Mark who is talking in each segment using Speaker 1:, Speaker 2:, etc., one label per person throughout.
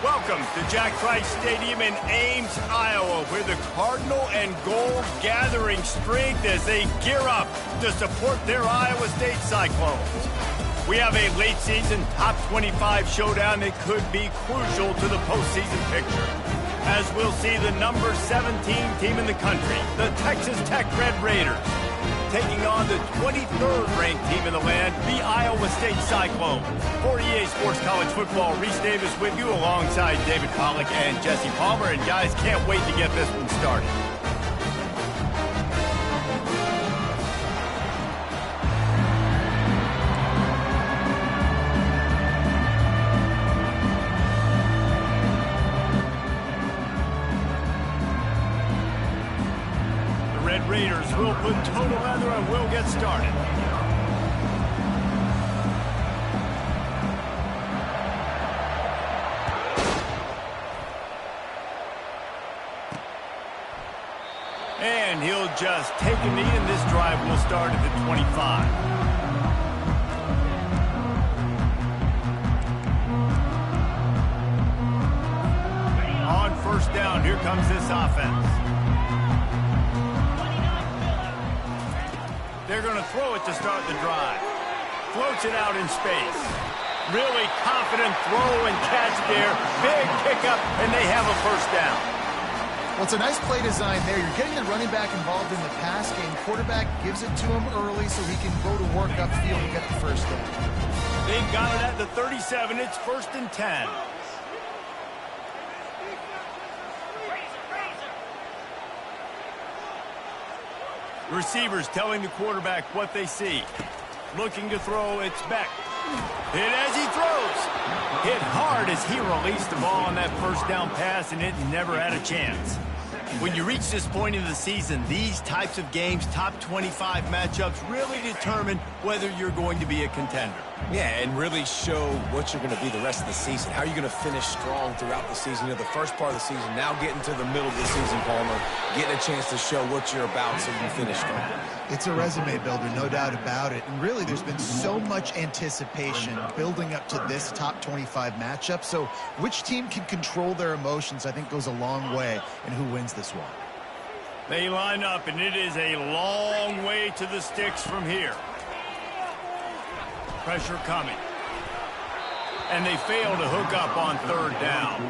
Speaker 1: Welcome to Jack Trice Stadium in Ames, Iowa, where the Cardinal and Gold gathering strength as they gear up to support their Iowa State Cyclones. We have a late-season top 25 showdown that could be crucial to the postseason picture, as we'll see the number 17 team in the country, the Texas Tech Red Raiders, taking on the 23rd ranked team in the land, the Iowa State Cyclones. For EA Sports College Football, Reese Davis with you alongside David Pollack and Jesse Palmer. And guys, can't wait to get this one started. Raiders will put total leather and we'll get started. And he'll just take a knee, and this drive will start at the 25. On first down, here comes this offense. They're going to throw it to start the drive. Floats it out in space. Really confident throw and catch there. Big pickup, and they have a first down.
Speaker 2: Well, it's a nice play design there. You're getting the running back involved in the pass game. Quarterback gives it to him early so he can go to work upfield and get the first down.
Speaker 1: They've got it at the 37. It's 1st and 10. Receivers telling the quarterback what they see. Looking to throw, it's Beck. Hit as he throws. Hit hard as he released the ball on that first down pass, and it never had a chance. When you reach this point in the season, these types of games, top 25 matchups, really determine whether you're going to be a contender.
Speaker 3: Yeah, and really show what you're going to be the rest of the season. How are you going to finish strong throughout the season? You know, the first part of the season, now getting to the middle of the season, Palmer, getting a chance to show what you're about so you can finish strong.
Speaker 2: It's a resume builder, no doubt about it. And really, there's been so much anticipation building up to this top 25 matchup. So which team can control their emotions, I think, goes a long way in who wins this one.
Speaker 1: They line up, and it is a long way to the sticks from here. Pressure coming. And they fail to hook up on third down.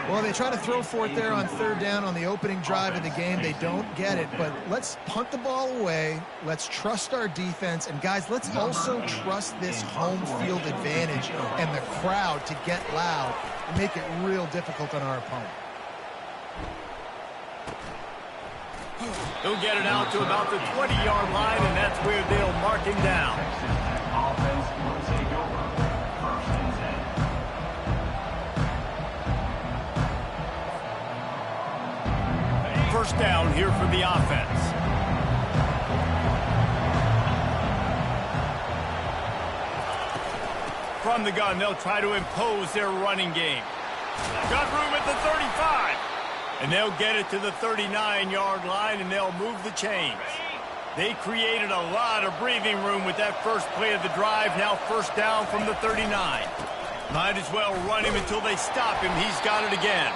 Speaker 2: Well, they try to throw for it there on third down on the opening drive of the game. They don't get it, but let's punt the ball away. Let's trust our defense. And, guys, let's also trust this home field advantage and the crowd to get loud and make it real difficult on our opponent.
Speaker 1: He'll get it out to about the 20-yard line, and that's where they'll mark him down.
Speaker 4: Offense will take over. 1st and 10.
Speaker 1: First down here for the offense. From the gun, they'll try to impose their running game. Got room at the 35. And they'll get it to the 39-yard line, and they'll move the chains. They created a lot of breathing room with that first play of the drive. Now first down from the 39. Might as well run him until they stop him. He's got it again.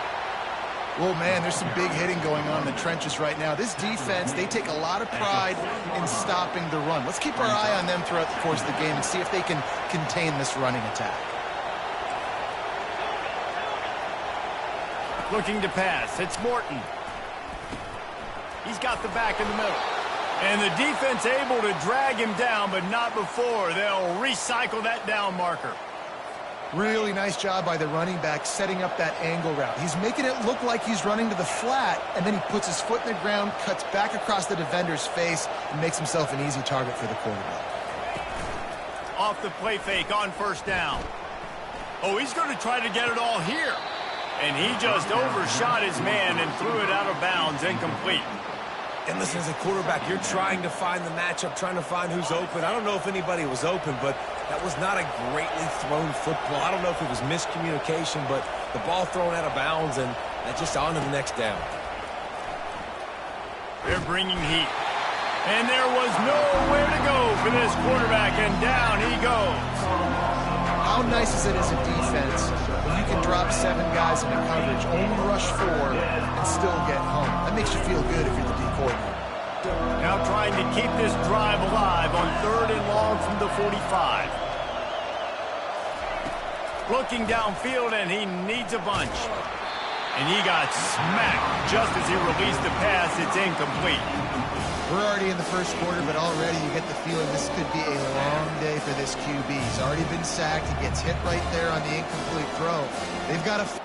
Speaker 2: Well, man, there's some big hitting going on in the trenches right now. This defense, they take a lot of pride in stopping the run. Let's keep our eye on them throughout the course of the game and see if they can contain this running attack.
Speaker 1: Looking to pass. It's Morton. He's got the back in the middle. And the defense able to drag him down, but not before. They'll recycle that down marker.
Speaker 2: Really nice job by the running back setting up that angle route. He's making it look like he's running to the flat, and then he puts his foot in the ground, cuts back across the defender's face, and makes himself an easy target for the quarterback.
Speaker 1: Off the play fake on first down. Oh, he's going to try to get it all here. And he just overshot his man and threw it out of bounds, incomplete.
Speaker 3: And listen, as a quarterback, you're trying to find the matchup, trying to find who's open. I don't know if anybody was open, but that was not a greatly thrown football. I don't know if it was miscommunication, but the ball thrown out of bounds, and that's just on to the next down.
Speaker 1: They're bringing heat. And there was nowhere to go for this quarterback, and down he goes.
Speaker 2: How nice as it is in defense, when you can drop 7 guys into coverage, only rush 4, and still get home. That makes you feel good if you're the D coordinator.
Speaker 1: Now trying to keep this drive alive on 3rd and long from the 45. Looking downfield, and he needs a bunch. And he got smacked just as he released the pass. It's incomplete.
Speaker 2: We're already in the first quarter, but already you get the feeling this could be a long day for this QB. He's already been sacked. He gets hit right there on the incomplete throw. They've got to...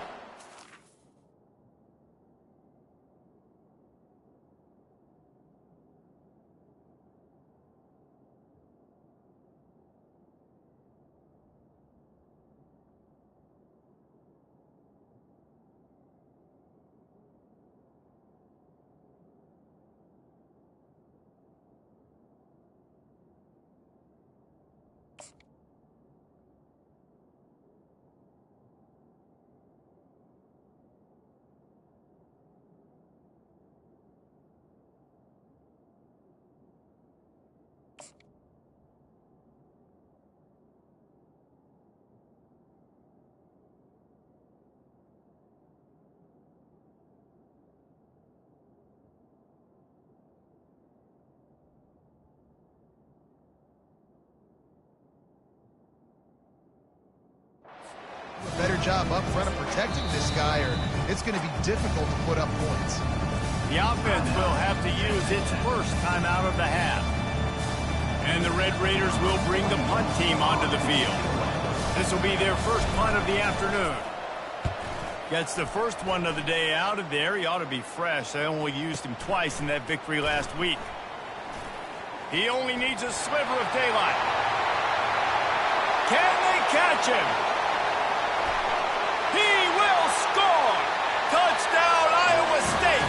Speaker 2: better job up front of protecting this guy, or it's going to be difficult to put up points.
Speaker 1: The offense will have to use its first timeout of the half. And the Red Raiders will bring the punt team onto the field. This will be their first punt of the afternoon. Gets the first one of the day out of there. He ought to be fresh. They only used him twice in that victory last week. He only needs a sliver of daylight. Can they catch him? He will score! Touchdown, Iowa State!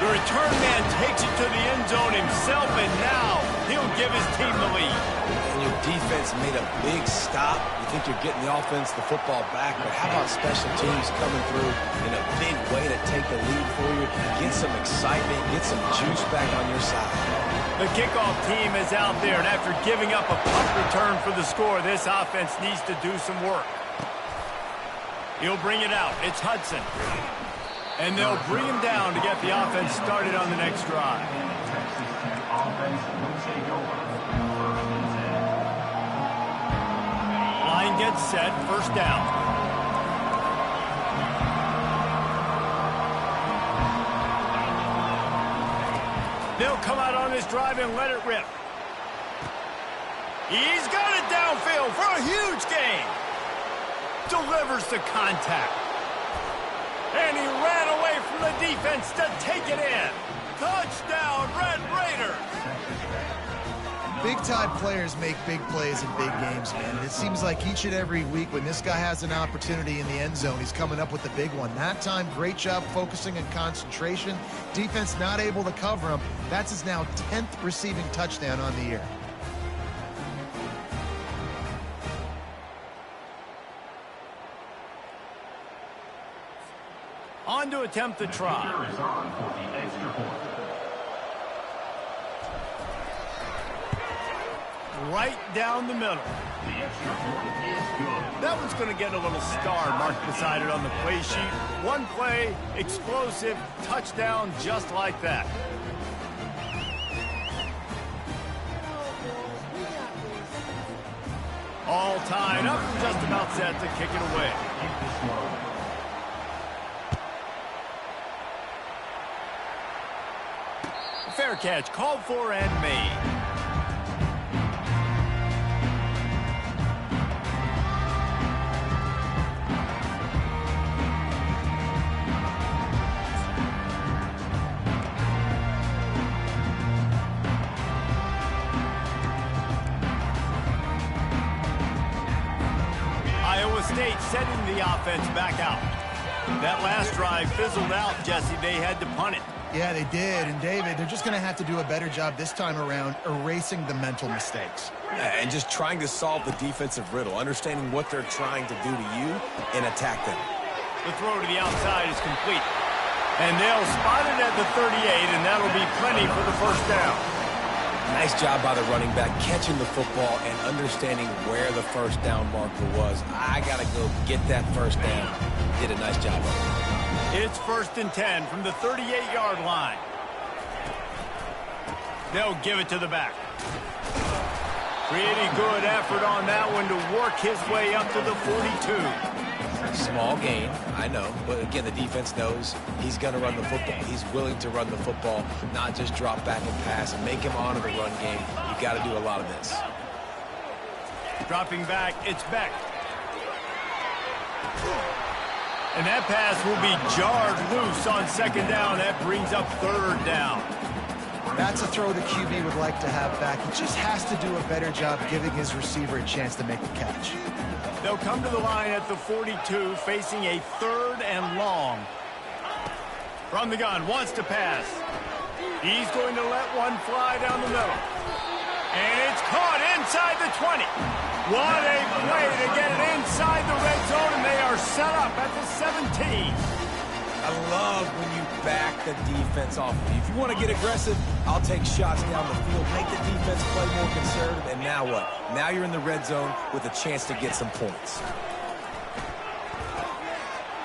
Speaker 1: The return man takes it to the end zone himself, and now he'll give his team the lead.
Speaker 3: And your defense made a big stop. You think you're getting the offense the football back, but how about special teams coming through in a big way to take the lead for you? Get some excitement, get some juice back on your side.
Speaker 1: The kickoff team is out there, and after giving up a punt return for the score, this offense needs to do some work. He'll bring it out. It's Hudson. And they'll bring him down to get the offense started on the next drive. Line gets set. First down. They'll come out on this drive and let it rip. He's got it downfield for a huge gain. Delivers the contact. And he ran away from the defense to take it in. Touchdown, Red Raiders.
Speaker 2: Big-time players make big plays in big games, man. And it seems like each and every week when this guy has an opportunity in the end zone, he's coming up with the big one. That time, great job focusing and concentration. Defense not able to cover him. That's his now 10th receiving touchdown on the year.
Speaker 1: On to attempt the try. Right down the middle. That one's going to get a little star marked beside it on the play sheet. One play, explosive, touchdown just like that. All tied up and just about set to kick it away. Fair catch, called for and made. Iowa State setting the offense back out. That last drive fizzled out, Jesse. They had to punt it.
Speaker 2: Yeah, they did. And, David, they're just going to have to do a better job this time around erasing the mental mistakes.
Speaker 3: And just trying to solve the defensive riddle, understanding what they're trying to do to you and attack them.
Speaker 1: The throw to the outside is complete. And they'll spot it at the 38, and that'll be plenty for the first down.
Speaker 3: Nice job by the running back, catching the football and understanding where the first down marker was. I got to go get that first down. Did a nice job of it.
Speaker 1: It's 1st and 10 from the 38-yard line. They'll give it to the back. Pretty good effort on that one to work his way up to the 42.
Speaker 3: Small gain, I know. But again, the defense knows he's going to run the football. He's willing to run the football, not just drop back and pass and make him honor the run game. You got to do a lot of this.
Speaker 1: Dropping back, it's Beck. And that pass will be jarred loose on 2nd down. That brings up 3rd down.
Speaker 2: That's a throw the QB would like to have back. He just has to do a better job giving his receiver a chance to make the catch.
Speaker 1: They'll come to the line at the 42, facing a 3rd and long. From the gun, wants to pass. He's going to let one fly down the middle. And it's caught inside the 20. What a play to get it inside the red zone, and they are set up at the 17.
Speaker 3: I love when you back the defense off of you. If you want to get aggressive, I'll take shots down the field, make the defense play more conservative, and now what? Now you're in the red zone with a chance to get some points.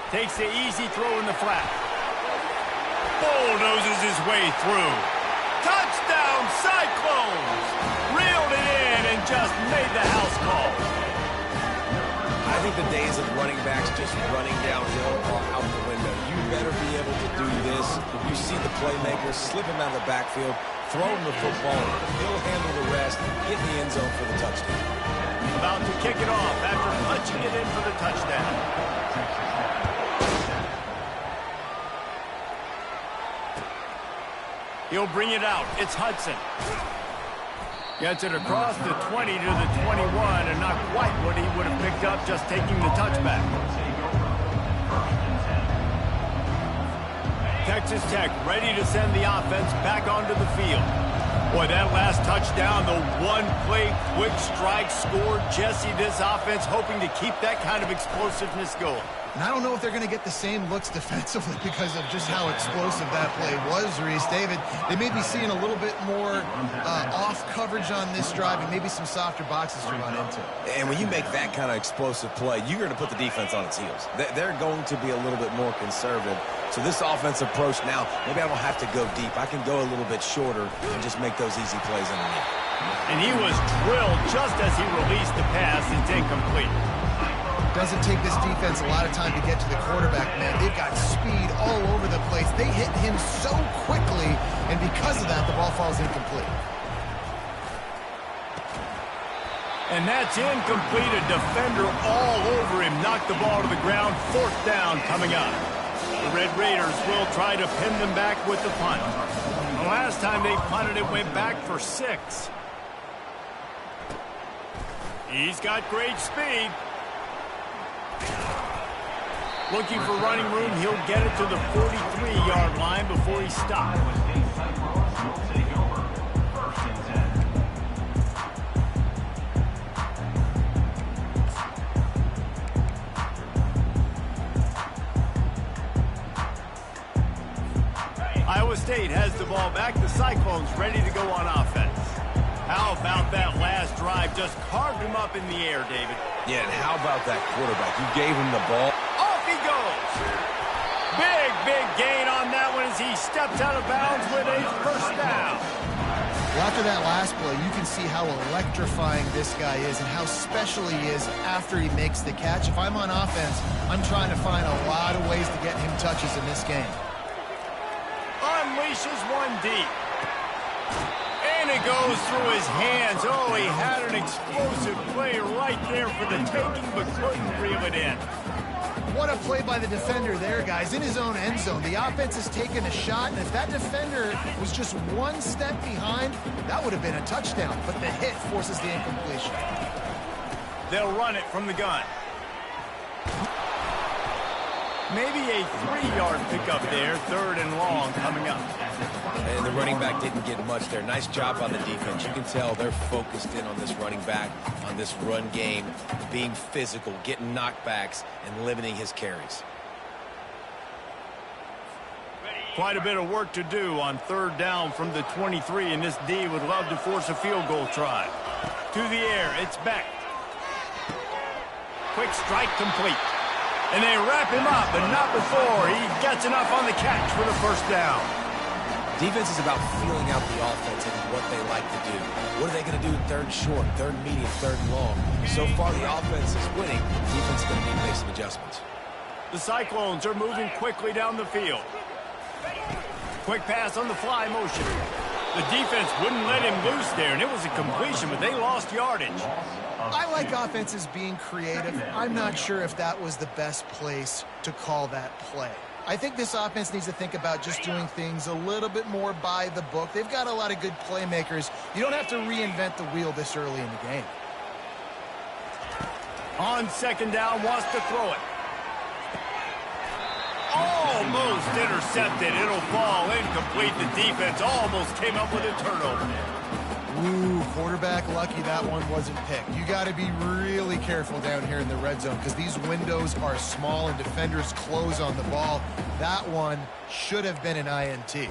Speaker 1: Takes the easy throw in the flat. Bulldozes his way through. Touchdown, Cyclones! Reeled it in and just made the house call.
Speaker 3: I think the days of running backs just running downhill are out the window. You better be able to do this. You see the playmakers slip him out of the backfield, throw him the football, he'll handle the rest, get in the end zone for the touchdown.
Speaker 1: About to kick it off after punching it in for the touchdown. He'll bring it out. It's Hudson. Gets it across the 20 to the 21, and not quite what he would have picked up just taking the touchback. Texas Tech ready to send the offense back onto the field. Boy, that last touchdown, the one-play quick strike score. Jesse, this offense hoping to keep that kind of explosiveness going.
Speaker 2: And I don't know if they're going to get the same looks defensively because of just how explosive that play was, Reese. David, they may be seeing a little bit more off coverage on this drive and maybe some softer boxes to run into.
Speaker 3: And when you make that kind of explosive play, you're going to put the defense on its heels. They're going to be a little bit more conservative. So this offensive approach now, maybe I don't have to go deep. I can go a little bit shorter and just make those easy plays underneath.
Speaker 1: And he was drilled just as he released the pass. It's incomplete.
Speaker 2: Doesn't take this defense a lot of time to get to the quarterback, man. They've got speed all over the place. They hit him so quickly, and because of that, the ball falls incomplete.
Speaker 1: And that's incomplete. A defender all over him. Knocked the ball to the ground. 4th down coming up. The Red Raiders will try to pin them back with the punt. The last time they punted, it went back for 6. He's got great speed. Looking for running room, he'll get it to the 43-yard line before he stops. Iowa State has the ball back. The Cyclones ready to go on offense. How about that last drive? Just carved him up in the air, David.
Speaker 3: Yeah, and how about that quarterback? You gave him the ball.
Speaker 1: Off he goes. Big gain on that one as he steps out of bounds with a 1st down.
Speaker 2: Well, after that last play, you can see how electrifying this guy is and how special he is after he makes the catch. If I'm on offense, I'm trying to find a lot of ways to get him touches in this game.
Speaker 1: Unleashes one deep. And it goes through his hands. Oh, he had an explosive play right there for the taking, but couldn't reel it in.
Speaker 2: What a play by the defender there, guys, in his own end zone. The offense has taken a shot, and if that defender was just one step behind, that would have been a touchdown. But the hit forces the incompletion.
Speaker 1: They'll run it from the gun. Maybe a 3-yard pickup there, 3rd and long coming up.
Speaker 3: And the running back didn't get much there. Nice job on the defense. You can tell they're focused in on this running back, on this run game, being physical, getting knockbacks, and limiting his carries.
Speaker 1: Ready, Quite a bit of work to do on third down from the 23, and this D would love to force a field goal try. To the air, it's Beck. Quick strike complete. And they wrap him up, but not before he gets enough on the catch for the first down.
Speaker 3: Defense is about feeling out the offense and what they like to do. What are they going to do in third and short, third and medium, third and long? So far, the offense is winning. The defense is going to need to make some adjustments.
Speaker 1: The Cyclones are moving quickly down the field. Quick pass on the fly motion. The defense wouldn't let him loose there, and it was a completion, but they lost yardage.
Speaker 2: I like offenses being creative. I'm not sure if that was the best place to call that play. I think this offense needs to think about just doing things a little bit more by the book. They've got a lot of good playmakers. You don't have to reinvent the wheel this early in the game.
Speaker 1: On second down, wants to throw it. Almost intercepted. It'll fall incomplete. The defense almost came up with a turnover.
Speaker 2: Ooh, quarterback lucky that one wasn't picked. You got to be really careful down here in the red zone because these windows are small and defenders close on the ball. That one should have been an INT.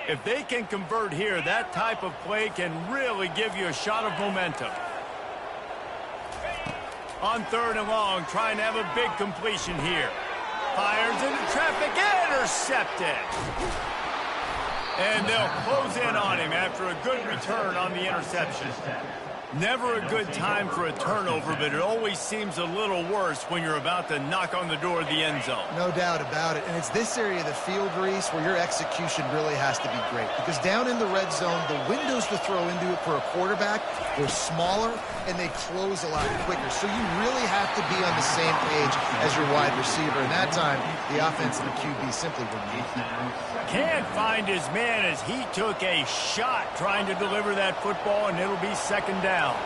Speaker 1: If they can convert here, that type of play can really give you a shot of momentum. On third and long, trying to have a big completion here. Fires into traffic, intercepted. And they'll close in on him after a good return on the interception. Never a good time for a turnover, but it always seems a little worse when you're about to knock on the door of the end zone.
Speaker 2: No doubt about it. And it's this area of the field, Reese, where your execution really has to be great. Because down in the red zone, the windows to throw into it for a quarterback, they're smaller and they close a lot quicker. So you really have to be on the same page as your wide receiver. And that time, the offense and the QB simply wouldn't meet.
Speaker 1: Can't find his man as he took a shot trying to deliver that football, and it'll be second down.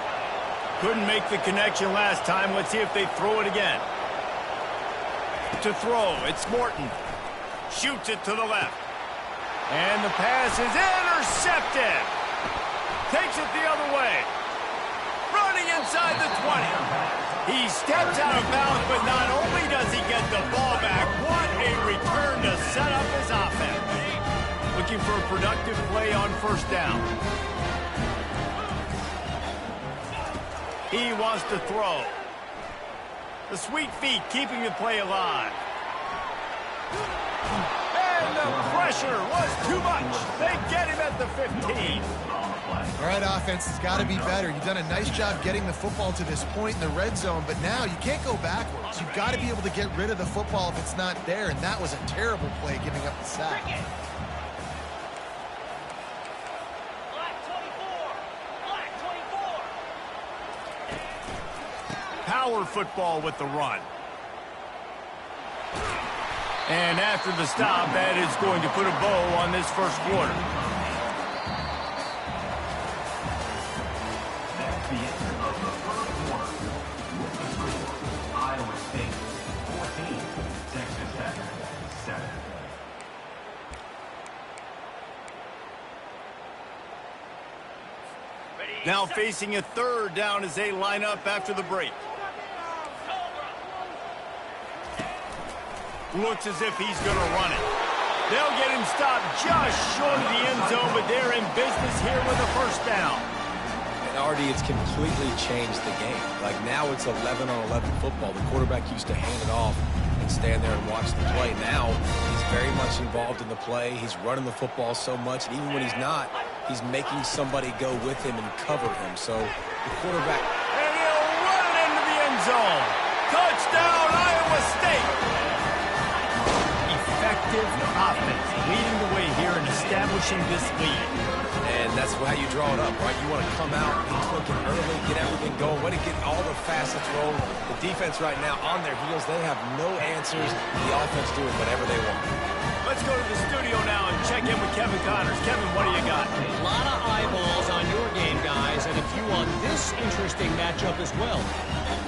Speaker 1: Couldn't make the connection last time. Let's see if they throw it again. To throw, it's Morton. Shoots it to the left. And the pass is intercepted. Takes it the other way. Running inside the 20. He steps out of bounds, but not only does he get the ball back, what a return to set up his offense. Looking for a productive play on first down. He wants to throw. The sweet feet keeping the play alive. And the pressure was too much. They get him at the 15.
Speaker 2: All right, offense has got to be better. You've done a nice job getting the football to this point in the red zone, but now you can't go backwards. You've got to be able to get rid of the football if it's not there, and that was a terrible play giving up the sack.
Speaker 1: Power football with the run. And after the stop, that is going to put a bow on this first quarter.
Speaker 4: That's the end of the first quarter. Iowa State 14, Texas Tech 7.
Speaker 1: Now facing a third down as they line up after the break. Looks as if he's going to run it. They'll get him stopped just short of the end zone, but they're in business here with a first down.
Speaker 3: And Artie, it's completely changed the game. Like now it's 11-on-11 football. The quarterback used to hand it off and stand there and watch the play. Now he's very much involved in the play. He's running the football so much, and even when he's not, he's making somebody go with him and cover him. So the quarterback...
Speaker 1: And he'll run it into the end zone. Touchdown, Iowa State. Effective offense leading the way here and establishing this lead.
Speaker 3: And that's how you draw it up, right? You want to come out, be clicking early, get everything going, want to get all the facets rolling. The defense right now on their heels, they have no answers. The offense doing whatever they want.
Speaker 1: Let's go to the studio now and check in with Kevin Connors. Kevin, what do you got?
Speaker 5: A lot of eyeballs on your game, guys, and a few on this interesting matchup as well.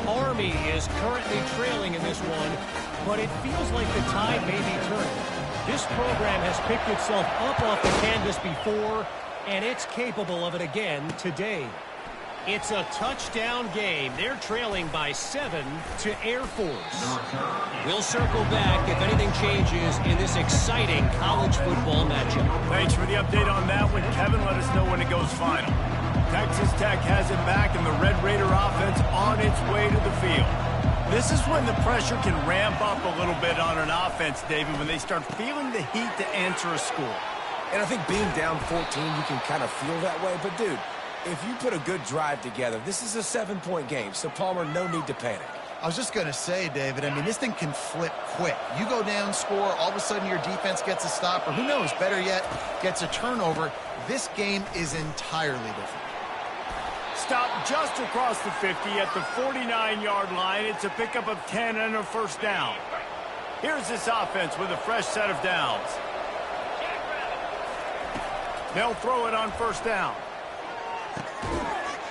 Speaker 5: Army is currently trailing in this one, but it feels like the tide may be turning. This program has picked itself up off the canvas before, and it's capable of it again today. It's a touchdown game. They're trailing by 7 to Air Force. We'll circle back if anything changes in this exciting college football matchup.
Speaker 1: Thanks for the update on that one, Kevin. Let us know when it goes final. Texas Tech has it back, and the Red Raider offense on its way to the field. This is when the pressure can ramp up a little bit on an offense, David, when they start feeling the heat to answer a score.
Speaker 3: And I think being down 14, you can kind of feel that way. But, dude, if you put a good drive together, this is a 7-point game. So, Palmer, no need to panic.
Speaker 2: I was just going to say, David, I mean, this thing can flip quick. You go down, score, all of a sudden your defense gets a stop, or who knows, better yet, gets a turnover. This game is entirely different.
Speaker 1: Stop just across the 50 at the 49-yard line. It's a pickup of 10 and a first down. Here's this offense with a fresh set of downs. They'll throw it on first down.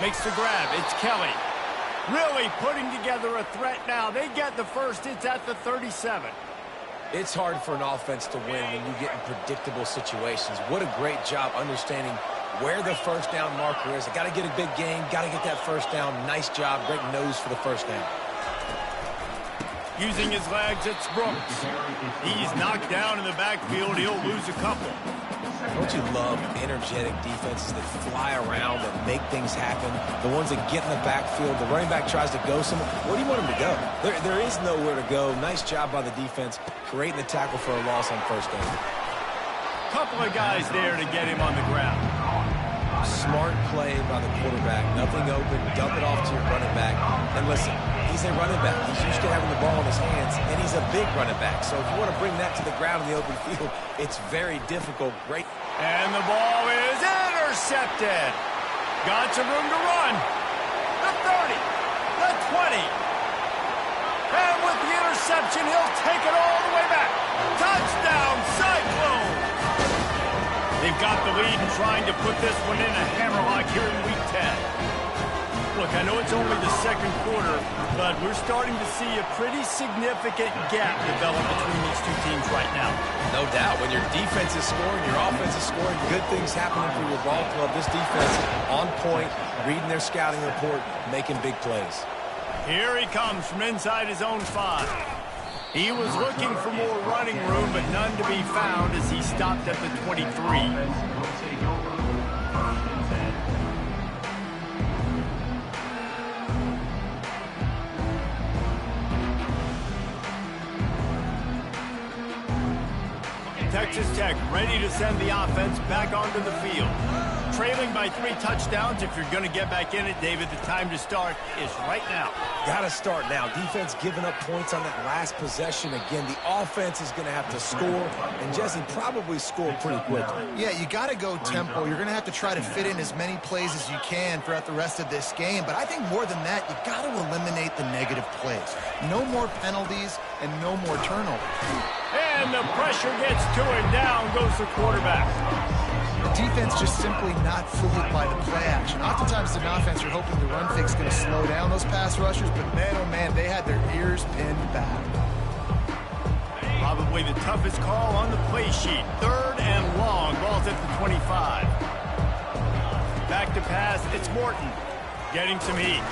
Speaker 1: Makes the grab. It's Kelly. Really putting together a threat now. They get the first. It's at the 37.
Speaker 3: It's hard for an offense to win when you get in predictable situations. What a great job understanding where the first down marker is. I got to get a big gain. Got to get that first down. Nice job. Great nose for the first down.
Speaker 1: Using his legs, it's Brooks. He's knocked down in the backfield. He'll lose a couple.
Speaker 3: Don't you love energetic defenses that fly around and make things happen? The ones that get in the backfield, the running back tries to go somewhere. Where do you want him to go? There is nowhere to go. Nice job by the defense, creating the tackle for a loss on first down.
Speaker 1: Couple of guys there to get him on the ground.
Speaker 3: Smart play by the quarterback. Nothing open. Dump it off to your running back. And listen, he's a running back. He's used to having the ball in his hands, and he's a big running back. So if you want to bring that to the ground in the open field, it's very difficult. Great.
Speaker 1: And the ball is intercepted. Got some room to run. The 30, the 20. And with the interception, he'll take it all the way back. Touchdown, Cyclone. They've got the lead and trying to put this one in a hammerlock here in Week 10. Look, I know it's only the second quarter, but we're starting to see a pretty significant gap develop between these two teams right now.
Speaker 3: No doubt. When your defense is scoring, your offense is scoring, good things happening for your ball club. This defense on point, reading their scouting report, making big plays.
Speaker 1: Here he comes from inside his own 5. He was looking for more running room, but none to be found as he stopped at the 23. Texas Tech ready to send the offense back onto the field. Trailing by 3 touchdowns. If you're going to get back in it, David, the time to start is right now.
Speaker 3: Got to start now. Defense giving up points on that last possession. Again, the offense is going to have to score, and Jesse probably score pretty quickly.
Speaker 2: Yeah, you got to go tempo. You're going to have to try to fit in as many plays as you can throughout the rest of this game. But I think more than that, you got to eliminate the negative plays. No more penalties and no more turnovers.
Speaker 1: And the pressure gets to him. Down goes the quarterback.
Speaker 2: The defense just simply not fooled by the play action. Oftentimes, an offense, you're hoping the run fake's going to slow down those pass rushers, but man, oh man, they had their ears pinned back.
Speaker 1: Probably the toughest call on the play sheet. 3rd and long. Ball's at the 25. Back to pass. It's Morton getting some heat.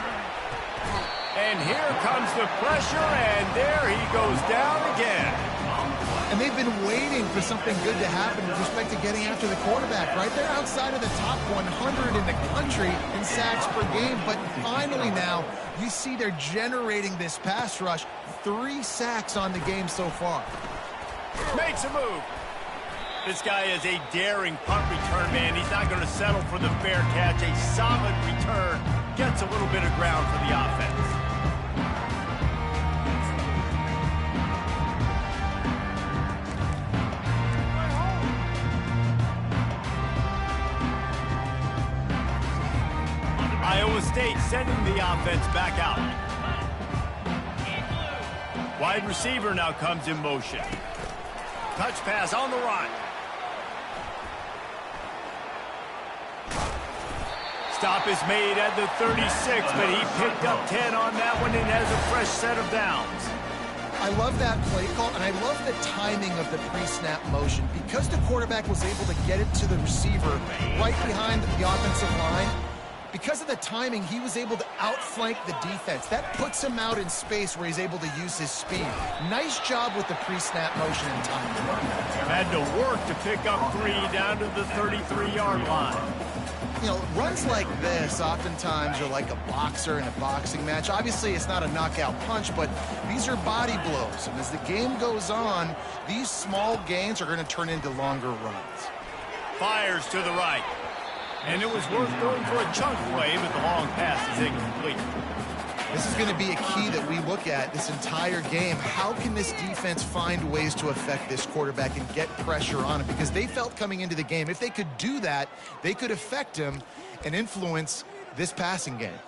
Speaker 1: And here comes the pressure, and there he goes down again.
Speaker 2: And they've been waiting for something good to happen with respect to getting after the quarterback, right? They're outside of the top 100 in the country in sacks per game, but finally now you see they're generating this pass rush. 3 sacks on the game so far.
Speaker 1: Makes a move. This guy is a daring punt return man. He's not going to settle for the fair catch. A solid return. Gets a little bit of ground for the offense. Iowa State sending the offense back out. Wide receiver now comes in motion. Touch pass on the run. Stop is made at the 36, but he picked up 10 on that one and has a fresh set of downs.
Speaker 2: I love that play call, and I love the timing of the pre-snap motion. Because the quarterback was able to get it to the receiver right behind the offensive line, because of the timing, he was able to outflank the defense. That puts him out in space where he's able to use his speed. Nice job with the pre-snap motion and timing.
Speaker 1: Had to work to pick up 3 down to the 33-yard line.
Speaker 2: You know, runs like this oftentimes are like a boxer in a boxing match. Obviously, it's not a knockout punch, but these are body blows. And as the game goes on, these small gains are going to turn into longer runs.
Speaker 1: Fires to the right. And it was worth going for a chunk play, but the long pass is incomplete.
Speaker 2: This is going to be a key that we look at this entire game. How can this defense find ways to affect this quarterback and get pressure on him? Because they felt coming into the game, if they could do that, they could affect him and influence this passing game.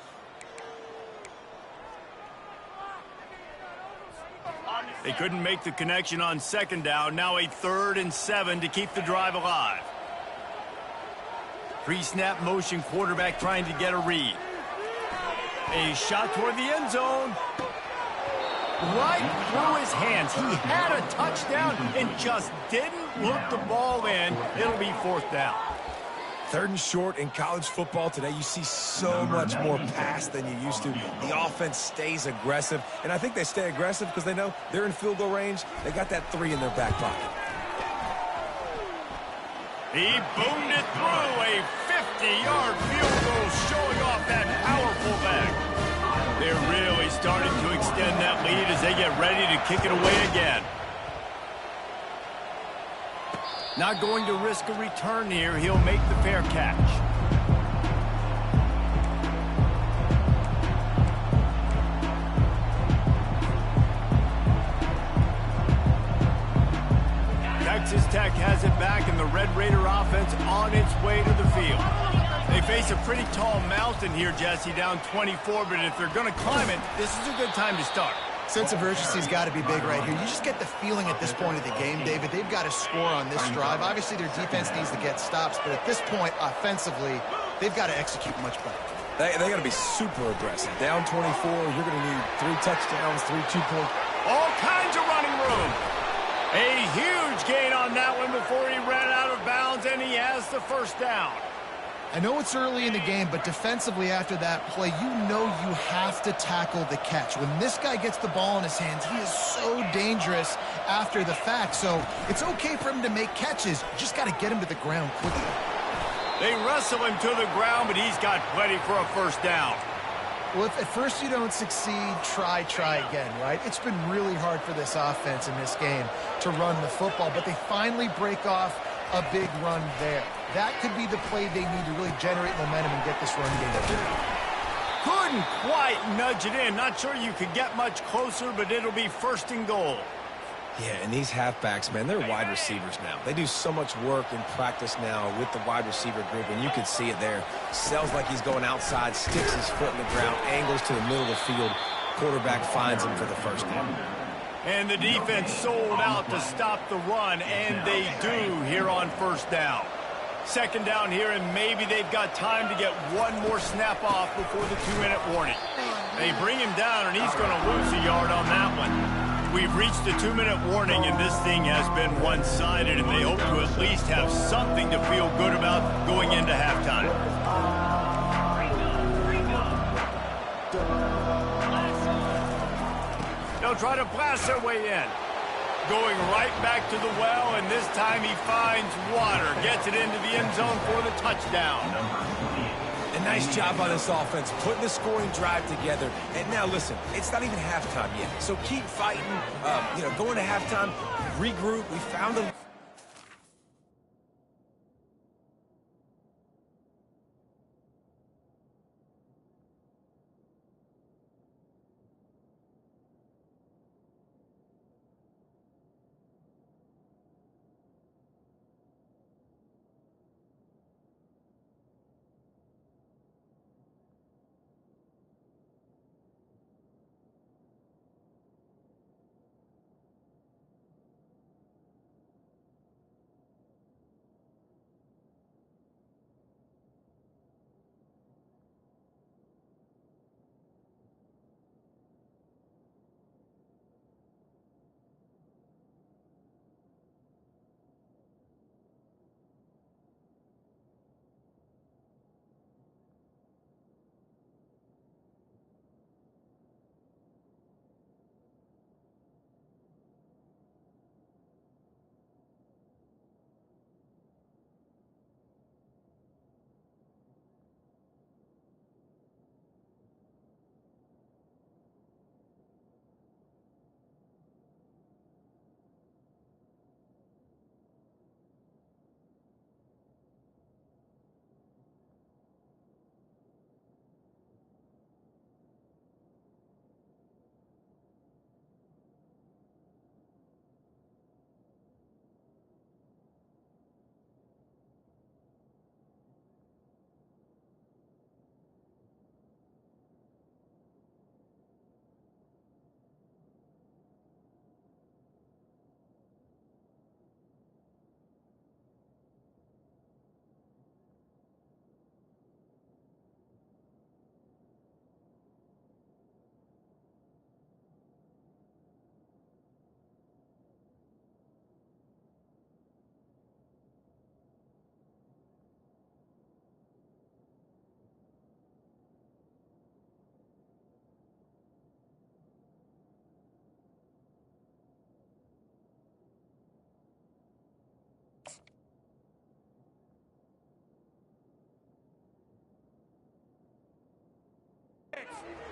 Speaker 1: They couldn't make the connection on second down. Now a 3rd and 7 to keep the drive alive. Pre-snap motion, quarterback trying to get a read. A shot toward the end zone. Right through his hands. He had a touchdown and just didn't look the ball in. It'll be 4th down.
Speaker 3: 3rd and short in college football today. You see so much more pass than you used to. The offense stays aggressive, and I think they stay aggressive because they know they're in field goal range. They got that 3 in their back pocket.
Speaker 1: He boomed it through a 50-yard field goal, showing off that powerful leg. They're really starting to extend that lead as they get ready to kick it away again. Not going to risk a return here. He'll make the fair catch. Texas Tech has it back, and the Red Raider offense on its way to the field. They face a pretty tall mountain here, Jesse, down 24, but if they're going to climb it, this is a good time to start.
Speaker 2: Sense of urgency's got to be big right here. You just get the feeling at this point of the game, David, they've got to score on this drive. Obviously, their defense needs to get stops, but at this point, offensively, they've got to execute much better.
Speaker 3: They got to be super aggressive. Down 24, you're going to need 3 touchdowns, 3 2-point.
Speaker 1: All kinds of running room. A huge gain on that one before he ran out of bounds, and he has the 1st down.
Speaker 2: I know it's early in the game, but defensively after that play, you know you have to tackle the catch. When this guy gets the ball in his hands, he is so dangerous after the fact. So it's okay for him to make catches. You just got to get him to the ground quickly.
Speaker 1: They wrestle him to the ground, but he's got plenty for a 1st down.
Speaker 2: Well, if at first you don't succeed, try again, right? It's been really hard for this offense in this game to run the football, but they finally break off a big run there. That could be the play they need to really generate momentum and get this run game going.
Speaker 1: Couldn't quite nudge it in. Not sure you could get much closer, but it'll be 1st and goal.
Speaker 3: Yeah, and these halfbacks, man, they're wide receivers now. They do so much work in practice now with the wide receiver group, and you can see it there. Sells like he's going outside, sticks his foot in the ground, angles to the middle of the field. Quarterback finds him for the 1st down.
Speaker 1: And the defense sold out to stop the run, and they do here on 1st down. 2nd down here, and maybe they've got time to get one more snap off before the 2-minute warning. They bring him down, and he's going to lose a yard on that one. We've reached the 2-minute warning, and this thing has been one-sided, and they hope to at least have something to feel good about going into halftime. They'll try to blast their way in. Going right back to the well, and this time he finds water. Gets it into the end zone for the touchdown.
Speaker 3: A nice job by this offense, putting the scoring drive together. And now, listen, it's not even halftime yet. So keep fighting, going to halftime, regroup. We found a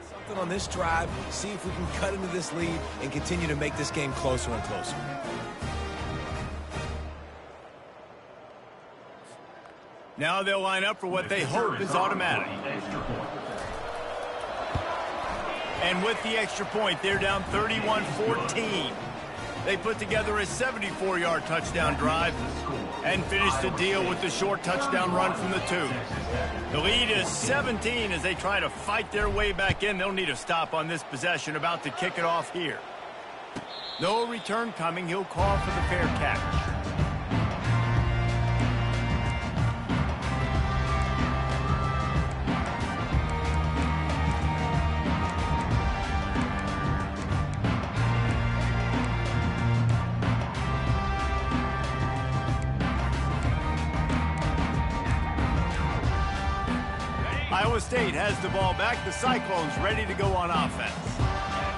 Speaker 3: Something on this drive, see if we can cut into this lead and continue to make this game closer and closer.
Speaker 1: Now they'll line up for what they hope is automatic. And with the extra point, they're down 31-14. They put together a 74-yard touchdown drive and finished the deal with the short touchdown run from the 2. The lead is 17 as they try to fight their way back in. They'll need a stop on this possession, about to kick it off here. No return coming. He'll call for the fair catch. Iowa State has the ball back. The Cyclones ready to go on offense.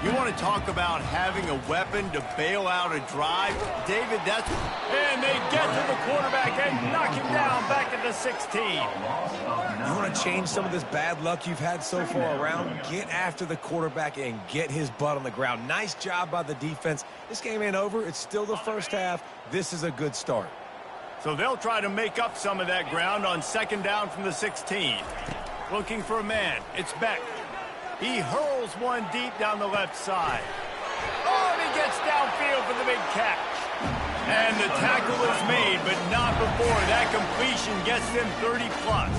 Speaker 1: You want to talk about having a weapon to bail out a drive? David, that's... And they get to the quarterback and knock him down back at the 16.
Speaker 3: You want to change some of this bad luck you've had so far around? Get after the quarterback and get his butt on the ground. Nice job by the defense. This game ain't over. It's still the first half. This is a good start.
Speaker 1: So they'll try to make up some of that ground on second down from the 16. Looking for a man. It's Beck. He hurls one deep down the left side. Oh, and he gets downfield for the big catch. And the tackle is made, but not before that completion gets them 30-plus.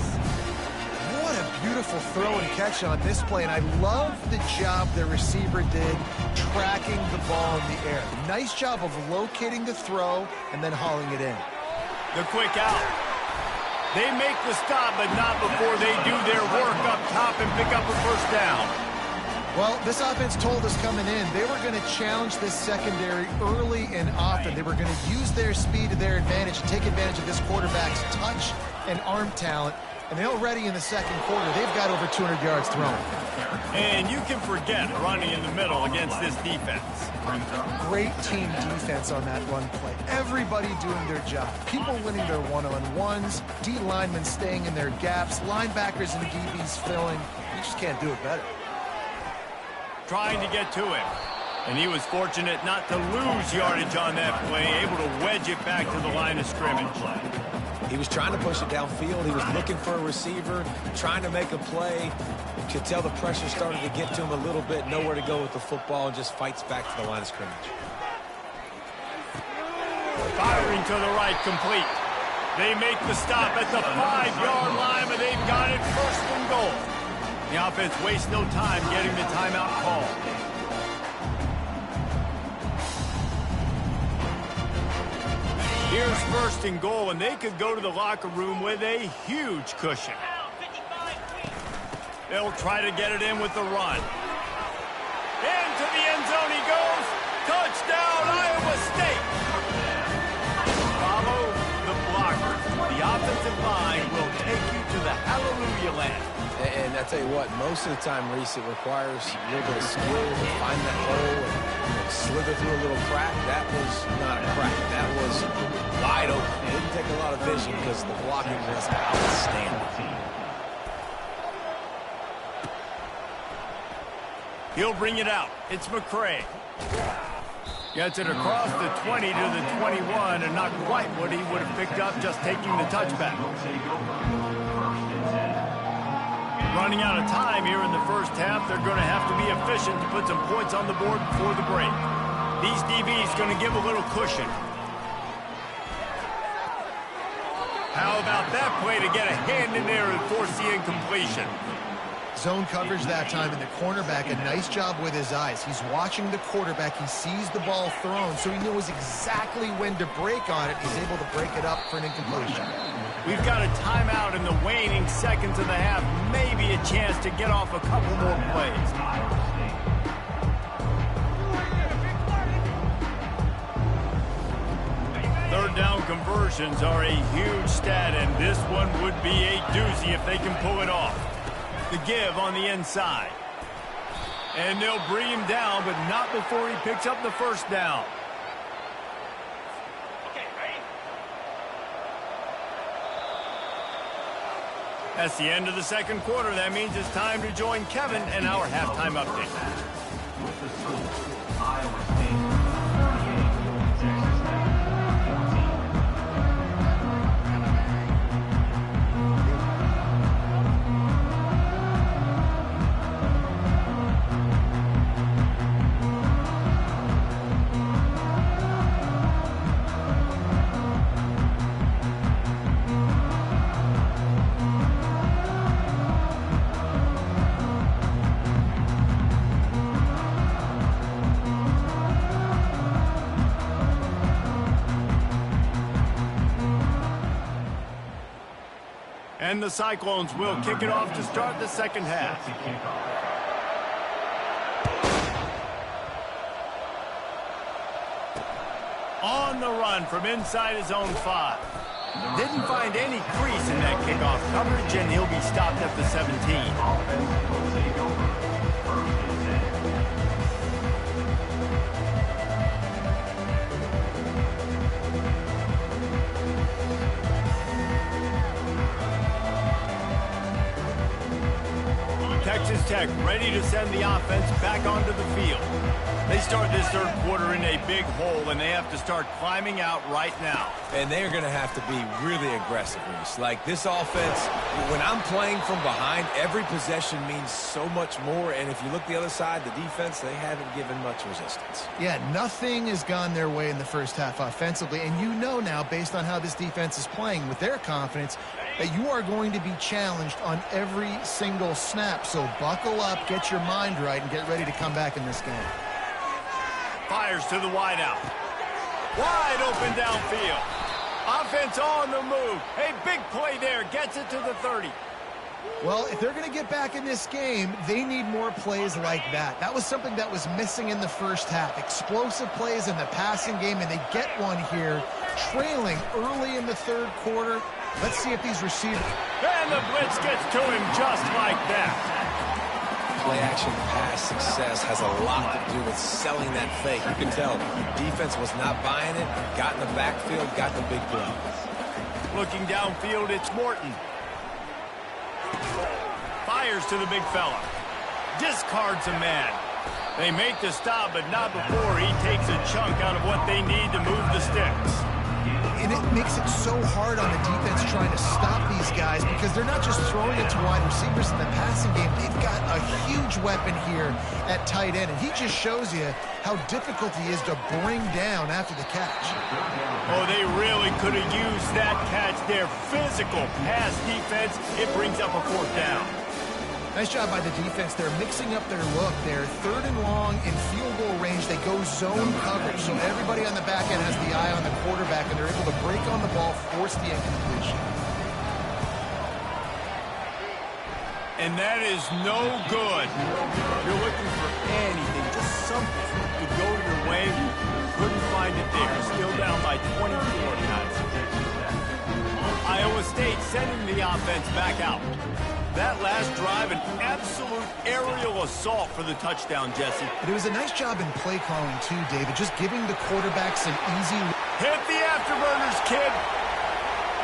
Speaker 2: What a beautiful throw and catch on this play, and I love the job the receiver did tracking the ball in the air. Nice job of locating the throw and then hauling it in.
Speaker 1: The quick out. They make the stop, but not before they do their work up top and pick up a first down.
Speaker 2: Well, this offense told us coming in they were going to challenge this secondary early and often. They were going to use their speed to their advantage and take advantage of this quarterback's touch and arm talent. And they already in the second quarter, they've got over 200 yards thrown.
Speaker 1: And you can forget running in the middle against this defense.
Speaker 2: Great team defense on that run play. Everybody doing their job. People winning their one-on-ones, D linemen staying in their gaps, linebackers and DBs filling. You just can't do it better.
Speaker 1: Trying to get to him. And he was fortunate not to lose yardage on that play, able to wedge it back to the line of scrimmage.
Speaker 3: He was trying to push it downfield. He was looking for a receiver, trying to make a play. You could tell the pressure started to get to him a little bit. Nowhere to go with the football, and just fights back to the line of scrimmage.
Speaker 1: Firing to the right, complete. They make the stop at the 5-yard line, but they've got it first and goal. The offense wastes no time getting the timeout call. Here's first and goal, and they could go to the locker room with a huge cushion. They'll try to get it in with the run. Into the end zone he goes. Touchdown, Iowa State. Follow the blockers. The offensive line will take you to the hallelujah land.
Speaker 3: And I tell you what, most of the time, Reese, it requires a little bit of skill to find that hole and slither through a little crack. That was not a crack. That was wide open. It didn't take a lot of vision because the blocking was outstanding.
Speaker 1: He'll bring it out. It's McCray. Gets it across the 20 to the 21, and not quite what he would have picked up just taking the touchback. Running out of time here in the first half. They're going to have to be efficient to put some points on the board before the break. These DBs going to give a little cushion. How about that play to get a hand in there and force the incompletion?
Speaker 2: Zone coverage that time, and the cornerback, a nice job with his eyes. He's watching the quarterback. He sees the ball thrown, so he knows exactly when to break on it. He's able to break it up for an incompletion.
Speaker 1: We've got a timeout in the waning seconds of the half. Maybe a chance to get off a couple more plays. Third down conversions are a huge stat, and this one would be a doozy if they can pull it off. The give on the inside. And they'll bring him down, but not before he picks up the first down. That's the end of the second quarter. That means it's time to join Kevin and our halftime update.
Speaker 4: With the score, Iowa State 38, Texas
Speaker 1: And the Cyclones will kick it off to start the second half. On the run from inside his own 5. Didn't find any crease in that kickoff coverage, and he'll be stopped at the 17.
Speaker 4: Offense will take over. First and 10.
Speaker 1: Texas Tech ready to send the offense back onto the field. They start this third quarter in a big hole, and they have to start climbing out right now.
Speaker 3: And they're going to have to be really aggressive, Reese. Like this offense, when I'm playing from behind, every possession means so much more. And if you look the other side, the defense, they haven't given much resistance.
Speaker 2: Yeah, nothing has gone their way in the first half offensively. And you know now, based on how this defense is playing with their confidence, that you are going to be challenged on every single snap. So buckle up, get your mind right, and get ready to come back in this game.
Speaker 1: Fires to the wideout. Wide open downfield. Offense on the move. A big play there. Gets it to the 30.
Speaker 2: Well, if they're going to get back in this game, they need more plays like that. That was something that was missing in the first half. Explosive plays in the passing game, and they get one here, trailing early in the third quarter. Let's see if these receivers...
Speaker 1: And the blitz gets to him just like that.
Speaker 3: Play-action pass success has a lot to do with selling that fake. You can tell defense was not buying it, got in the backfield, got the big play.
Speaker 1: Looking downfield, it's Morton. Fires to the big fella. Discards a man. They make the stop, but not before he takes a chunk out of what they need to move the sticks.
Speaker 2: And it makes it so hard on the defense trying to stop these guys because they're not just throwing it to wide receivers in the passing game. They've got a huge weapon here at tight end, and he just shows you how difficult he is to bring down after the catch.
Speaker 1: Oh, they really could have used that catch. Their physical pass defense, it brings up a fourth down.
Speaker 2: Nice job by the defense. They're mixing up their look. They're third and long in field goal range. They go zone coverage. So everybody on the back end has the eye on the quarterback, and they're able to break on the ball, force the incompletion.
Speaker 1: And that is no good. You're looking for anything, just something to go your way. Couldn't find it there. Still down by 24 guys. Iowa State sending the offense back out. That last drive, an absolute aerial assault for the touchdown, Jesse.
Speaker 2: But it was a nice job in play calling, too, David. Just giving the quarterbacks an easy...
Speaker 1: Hit the afterburners, kid.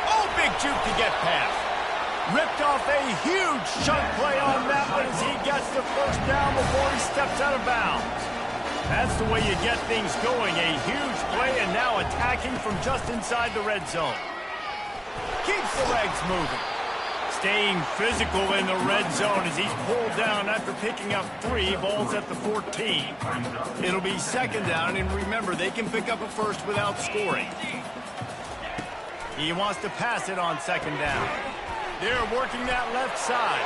Speaker 1: Oh, big juke to get past. Ripped off a huge chunk play on that one as he gets the first down before he steps out of bounds. That's the way you get things going. A huge play and now attacking from just inside the red zone. Keeps the legs moving. Staying physical in the red zone as he's pulled down after picking up 3 balls at the 14. It'll be second down, and remember, they can pick up a first without scoring. He wants to pass it on second down. They're working that left side.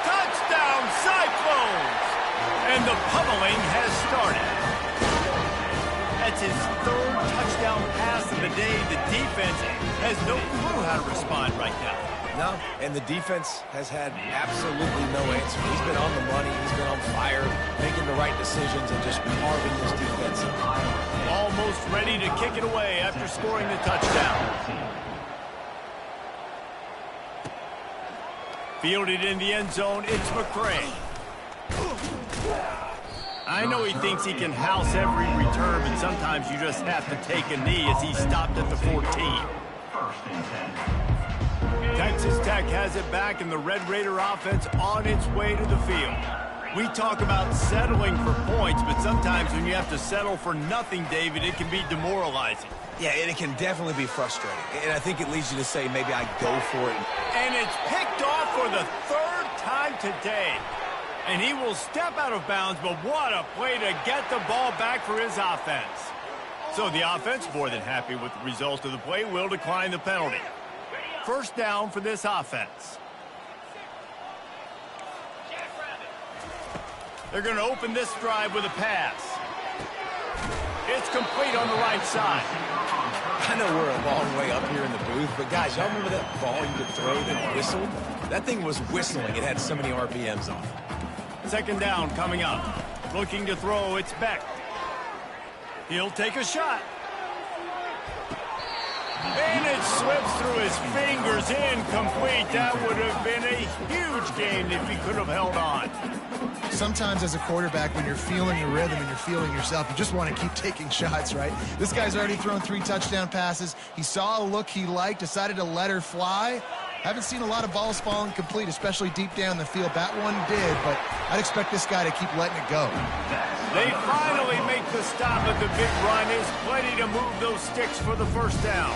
Speaker 1: Touchdown, Cyclones! And the pummeling has started. That's his third touchdown pass of the day. The defense has no clue how to respond right now.
Speaker 3: No, and the defense has had absolutely no answer. He's been on the money. He's been on fire, making the right decisions and just carving this defense.
Speaker 1: Almost ready to kick it away after scoring the touchdown. Fielded in the end zone, it's McCray. I know he thinks he can house every return, but sometimes you just have to take a knee as he stopped at the 14.
Speaker 4: First and 10.
Speaker 1: Texas Tech quarterback has it back, and the Red Raider offense on its way to the field. We talk about settling for points, but sometimes when you have to settle for nothing, David, it can be demoralizing.
Speaker 3: Yeah, and it can definitely be frustrating. And I think it leads you to say maybe I go for it.
Speaker 1: And it's picked off for the third time today. And he will step out of bounds, but what a play to get the ball back for his offense. So the offense, more than happy with the result of the play, will decline the penalty. First down for this offense. They're going to open this drive with a pass. It's complete on the right side.
Speaker 3: I know we're a long way up here in the booth, but guys, y'all remember that ball you could throw that whistled? That thing was whistling. It had so many RPMs on it.
Speaker 1: Second down coming up. Looking to throw, it's Beck. He'll take a shot. And it slips through his fingers, incomplete. That would have been a huge gain if he could have held on.
Speaker 2: Sometimes as a quarterback, when you're feeling the rhythm and you're feeling yourself, you just want to keep taking shots, right? This guy's already thrown 3 touchdown passes. He saw a look he liked, decided to let her fly. Haven't seen a lot of balls falling complete, especially deep down the field. That one did, but I'd expect this guy to keep letting it go.
Speaker 1: They finally make the stop at the big run. Is plenty to move those sticks for the first down.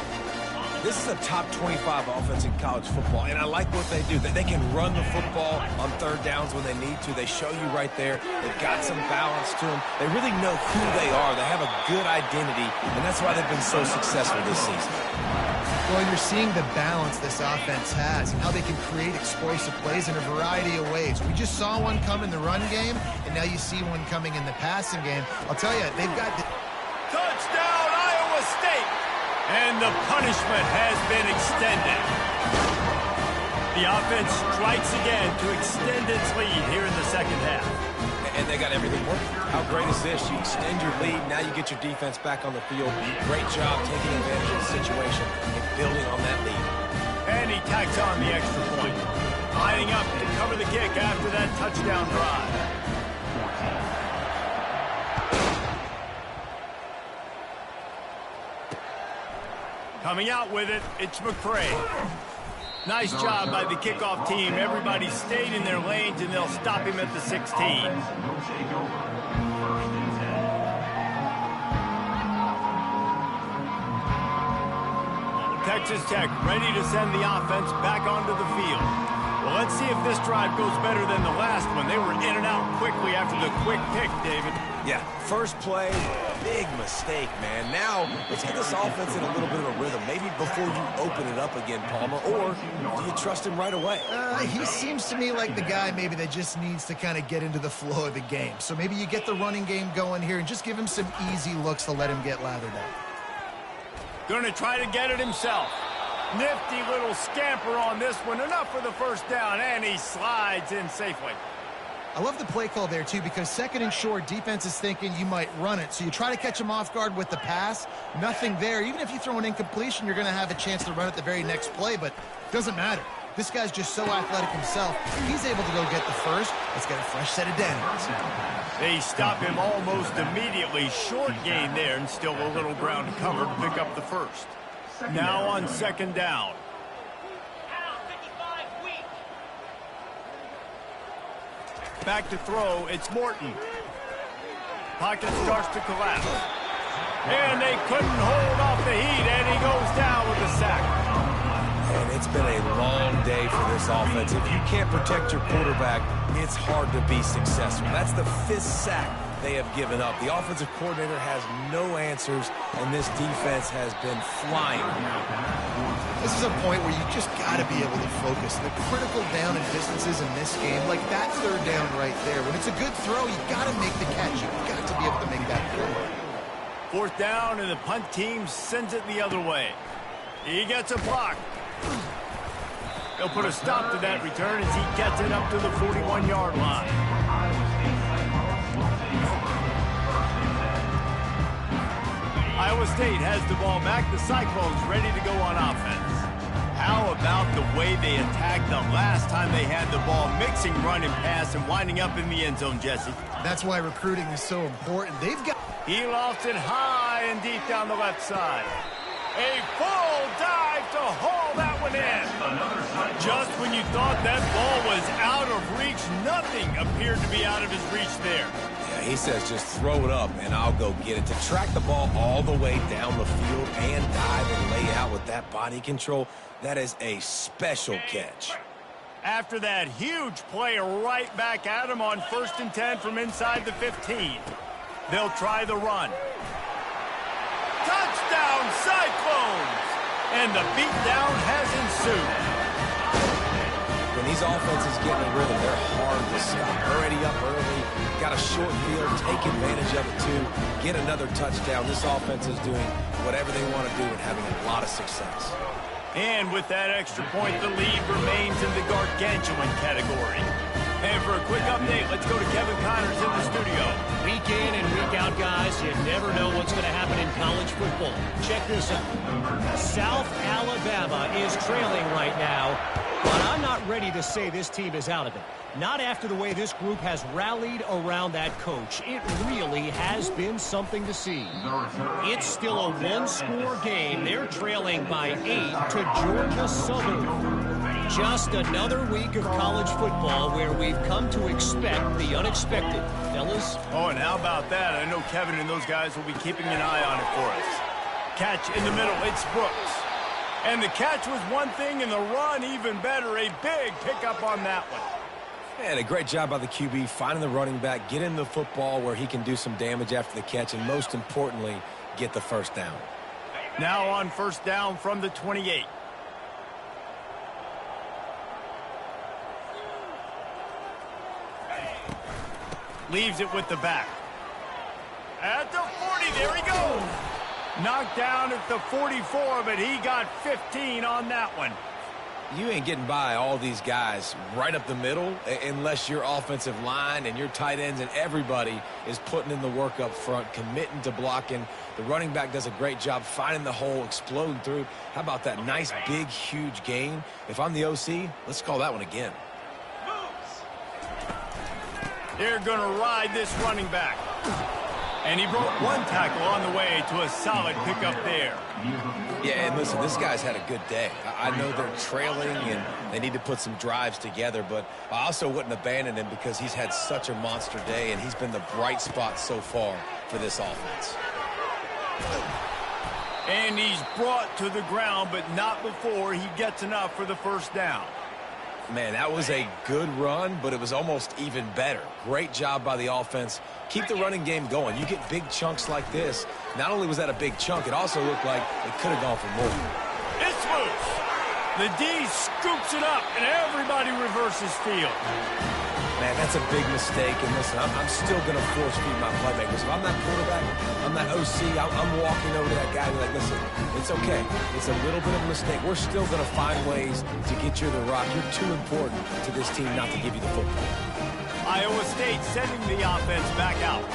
Speaker 3: This is a top 25 offense in college football, and I like what they do. They can run the football on third downs when they need to. They show you right there. They've got some balance to them. They really know who they are. They have a good identity, and that's why they've been so successful this season.
Speaker 2: Well, you're seeing the balance this offense has and how they can create explosive plays in a variety of ways. We just saw one come in the run game, and now you see one coming in the passing game. I'll tell you, they've got the...
Speaker 1: Touchdown, Iowa State! And the punishment has been extended. The offense strikes again to extend its lead here in the second half.
Speaker 3: And they got everything working. How great is this? You extend your lead, now you get your defense back on the field. Great job taking advantage of the situation and building on that lead.
Speaker 1: And he tacks on the extra point. Lining up to cover the kick after that touchdown drive. Coming out with it, it's McCray. Nice job by the kickoff team. Everybody stayed in their lanes, and they'll stop him at the 16. Texas Tech ready to send the offense back onto the field. Well, let's see if this drive goes better than the last one. They were in and out quickly after the quick pick, David.
Speaker 3: Yeah, first play, big mistake, man. Now, let's get this offense in a little bit of a rhythm. Maybe before you open it up again, Palmer, or do you trust him right away?
Speaker 2: He seems to me like the guy maybe that just needs to kind of get into the flow of the game. So maybe you get the running game going here and just give him some easy looks to let him get lathered up.
Speaker 1: Going to try to get it himself. Nifty little scamper on this one. Enough for the first down, and he slides in safely.
Speaker 2: I love the play call there, too, because second and short, defense is thinking you might run it. So you try to catch him off guard with the pass. Nothing there. Even if you throw an incompletion, you're going to have a chance to run it the very next play, but it doesn't matter. This guy's just so athletic himself. He's able to go get the first. Let's get a fresh set of downs.
Speaker 1: They stop him almost immediately. Short gain there, and still a little ground to cover to pick up the first. Now on second down. Back to throw, it's Morton. Pocket starts to collapse. And they couldn't hold off the heat, and he goes down with a sack.
Speaker 3: And it's been a long day for this offense. If you can't protect your quarterback, it's hard to be successful. That's the 5th sack they have given up. The offensive coordinator has no answers, and this defense has been flying.
Speaker 2: This is a point where you just got to be able to focus. The critical down and distances in this game, like that third down right there. When it's a good throw, you got to make the catch. You've got to be able to make that play.
Speaker 1: Fourth down, and the punt team sends it the other way. He gets a block. They'll put a stop to that return as he gets it up to the 41-yard line. Iowa State has the ball back. The Cyclones ready to go on offense. How about the way they attacked the last time they had the ball, mixing run and pass and winding up in the end zone, Jesse?
Speaker 2: That's why recruiting is so important. They've got...
Speaker 1: He lofts it high and deep down the left side. A full dive to haul that one in. Just when you thought that ball was out of reach, nothing appeared to be out of his reach there.
Speaker 3: Yeah, he says just throw it up and I'll go get it. To track the ball all the way down the field and dive and lay out with that body control, that is a special catch.
Speaker 1: After that huge play right back at him on 1st and 10 from inside the 15. They'll try the run. Touchdown, Cyclones! And the beatdown has ensued.
Speaker 3: When these offenses get in a rhythm, they're hard to stop. Already up early, got a short field, take advantage of it too, get another touchdown. This offense is doing whatever they want to do and having a lot of success.
Speaker 1: And with that extra point, the lead remains in the gargantuan category. And for a quick update, let's go to Kevin Connors in the studio.
Speaker 5: Week in and week out, guys, you never know what's going to happen in college football. Check this out. South Alabama is trailing right now, but I'm not ready to say this team is out of it. Not after the way this group has rallied around that coach. It really has been something to see. It's still a one-score game. They're trailing by 8 to Georgia Southern. Just another week of college football where we've come to expect the unexpected. Fellas?
Speaker 1: Oh, and how about that? I know Kevin and those guys will be keeping an eye on it for us. Catch in the middle, it's Brooks. And the catch was one thing, and the run even better. A big pickup on that one.
Speaker 3: And a great job by the QB, finding the running back, getting the football where he can do some damage after the catch, and most importantly, get the first down.
Speaker 1: Now on 1st down from the 28. Leaves it with the back. At the 40, there he goes. Knocked down at the 44, but he got 15 on that one.
Speaker 3: You ain't getting by all these guys right up the middle unless your offensive line and your tight ends and everybody is putting in the work up front, committing to blocking. The running back does a great job finding the hole, exploding through. How about that nice, big, huge gain? If I'm the OC, let's call that one again.
Speaker 1: They're going to ride this running back. And he broke one tackle on the way to a solid pickup there.
Speaker 3: Yeah, and listen, this guy's had a good day. I know they're trailing and they need to put some drives together, but I also wouldn't abandon him because he's had such a monster day and he's been the bright spot so far for this offense.
Speaker 1: And he's brought to the ground, but not before he gets enough for the first down.
Speaker 3: Man, that was a good run, but it was almost even better. Great job by the offense. Keep the running game going. You get big chunks like this. Not only was that a big chunk, it also looked like it could have gone for more.
Speaker 1: It's loose. The D scoops it up, and everybody reverses field.
Speaker 3: Man, that's a big mistake. And listen, I'm still going to force feed my playmakers. If I'm that quarterback, I'm that OC, I'm walking over to that guy and be like, listen, it's okay. It's a little bit of a mistake. We're still going to find ways to get you the rock. You're too important to this team not to give you the football.
Speaker 1: Iowa State sending the offense back out.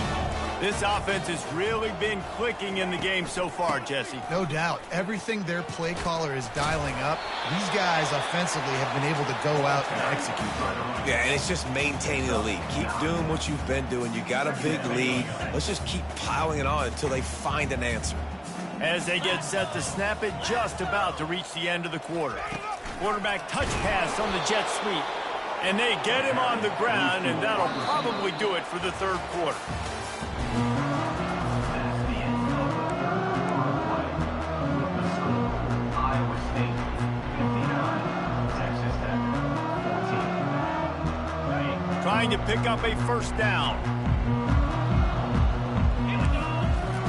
Speaker 1: This offense has really been clicking in the game so far, Jesse.
Speaker 2: No doubt. Everything their play caller is dialing up, these guys offensively have been able to go out and execute.
Speaker 3: Yeah, and it's just maintaining the lead. Keep doing what you've been doing. You got a big lead. Let's just keep piling it on until they find an answer.
Speaker 1: As they get set to snap it, just about to reach the end of the quarter. Quarterback touch pass on the jet sweep. And they get him on the ground, and that'll probably do it for the third quarter.
Speaker 4: Iowa State 59, Texas Tech 14.
Speaker 1: Trying to pick up a first down.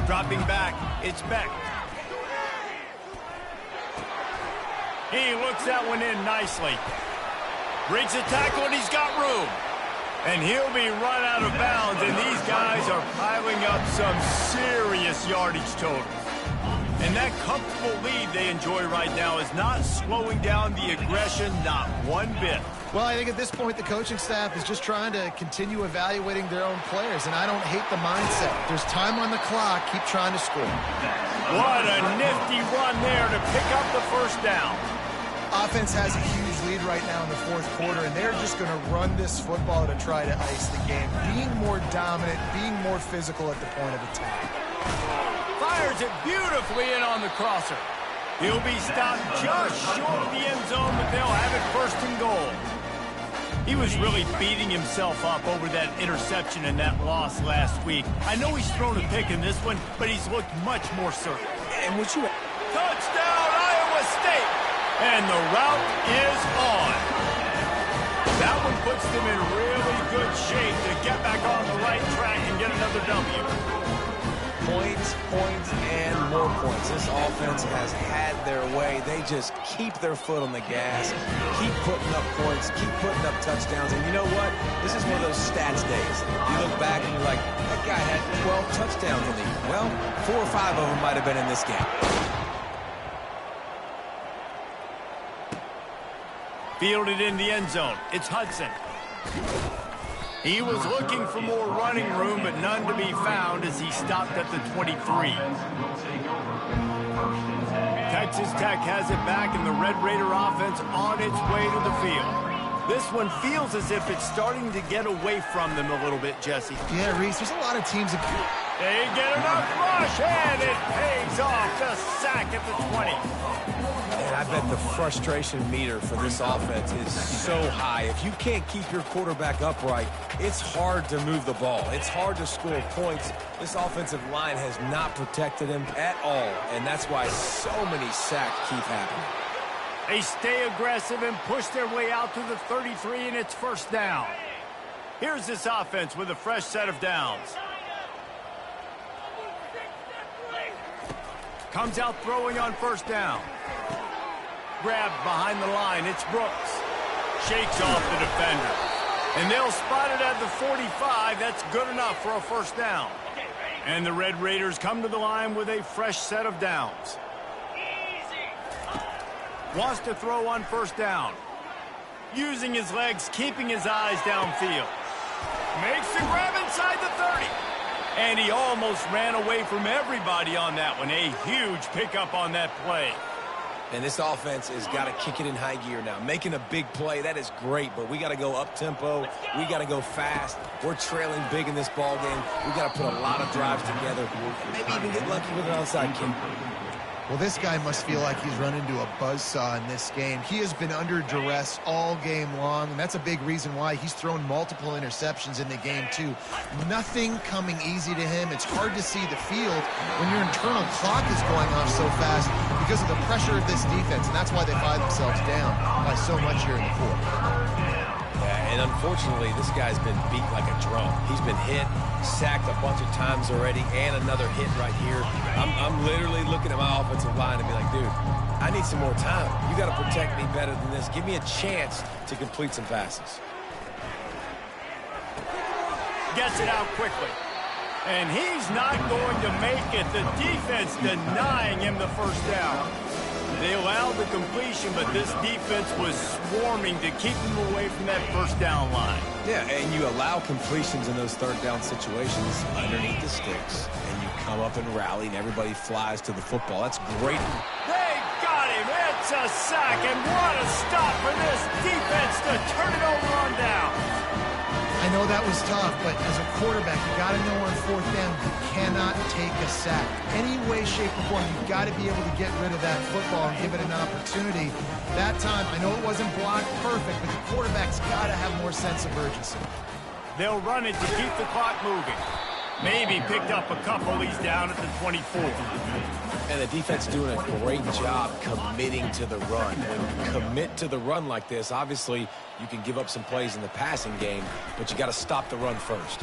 Speaker 1: Dropping back, it's Beck. He looks that one in nicely. Breaks the tackle, and he's got room. And he'll be run out of bounds, and these guys are piling up some serious yardage totals. And that comfortable lead they enjoy right now is not slowing down the aggression, not one bit.
Speaker 2: Well, I think at this point the coaching staff is just trying to continue evaluating their own players, and I don't hate the mindset. There's time on the clock. Keep trying to score.
Speaker 1: What a nifty run there to pick up the first down.
Speaker 2: Offense has a huge lead right now in the fourth quarter, and they're just going to run this football to try to ice the game. Being more dominant, being more physical at the point of attack.
Speaker 1: Fires it beautifully in on the crosser. He'll be stopped just short of the end zone, but they'll have it first and goal. He was really beating himself up over that interception and that loss last week. I know he's thrown a pick in this one, but he's looked much more certain.
Speaker 3: And what you...
Speaker 1: Touchdown, Iowa State! And the route is on. That one puts them in really good shape to get back on the right track and get another W.
Speaker 3: Points, points, and more points. This offense has had their way. They just keep their foot on the gas, keep putting up points, keep putting up touchdowns. And you know what? This is one of those stats days. You look back and you're like, that guy had 12 touchdowns in the year. Well, 4 or 5 of them might have been in this game.
Speaker 1: Fielded in the end zone. It's Hudson. He was looking for more running room, but none to be found as he stopped at the 23. Texas Tech has it back, and the Red Raider offense on its way to the field. This one feels as if it's starting to get away from them a little bit, Jesse.
Speaker 2: Yeah, Reese, there's a lot of teams that...
Speaker 1: They get enough rush, and it pays off. The sack at the 20.
Speaker 3: And I bet the frustration meter for this offense is so high. If you can't keep your quarterback upright, it's hard to move the ball. It's hard to score points. This offensive line has not protected him at all, and that's why so many sacks keep happening.
Speaker 1: They stay aggressive and push their way out to the 33, and it's first down. Here's this offense with a fresh set of downs. Comes out throwing on first down. Grabbed behind the line. It's Brooks. Shakes off the defender. And they'll spot it at the 45. That's good enough for a first down. And the Red Raiders come to the line with a fresh set of downs. Wants to throw on first down. Using his legs, keeping his eyes downfield. Makes the grab inside the 30. And he almost ran away from everybody on that one. A huge pickup on that play.
Speaker 3: And this offense has got to kick it in high gear now. Making a big play, that is great, but we got to go up-tempo. We got to go fast. We're trailing big in this ball game. We got to put a lot of drives together. Maybe even get lucky with an onside kick.
Speaker 2: Well, this guy must feel like he's run into a buzzsaw in this game. He has been under duress all game long, and that's a big reason why he's thrown multiple interceptions in the game, too. Nothing coming easy to him. It's hard to see the field when your internal clock is going off so fast because of the pressure of this defense, and that's why they find themselves down by so much here in the fourth.
Speaker 3: And unfortunately, this guy's been beat like a drum. He's been hit, sacked a bunch of times already, and another hit right here. I'm literally looking at my offensive line and be like, dude, I need some more time. You got to protect me better than this. Give me a chance to complete some passes.
Speaker 1: Gets it out quickly. And he's not going to make it. The defense denying him the first down. They allowed the completion, but this defense was swarming to keep him away from that first down line.
Speaker 3: Yeah, and you allow completions in those third down situations underneath the sticks, and you come up and rally, and everybody flies to the football. That's great.
Speaker 1: They got him. It's a sack, and what a stop for this defense to turn it over on down.
Speaker 2: I know that was tough, but as a quarterback, you got to know on fourth down, you cannot take a sack. Any way, shape, or form, you've got to be able to get rid of that football and give it an opportunity. That time, I know it wasn't blocked perfect, but the quarterback's got to have more sense of urgency.
Speaker 1: They'll run it to keep the clock moving. Maybe picked up a couple. He's down at the 24.
Speaker 3: And the defense doing a great job committing to the run. When you commit to the run like this, obviously you can give up some plays in the passing game, but you got to stop the run first.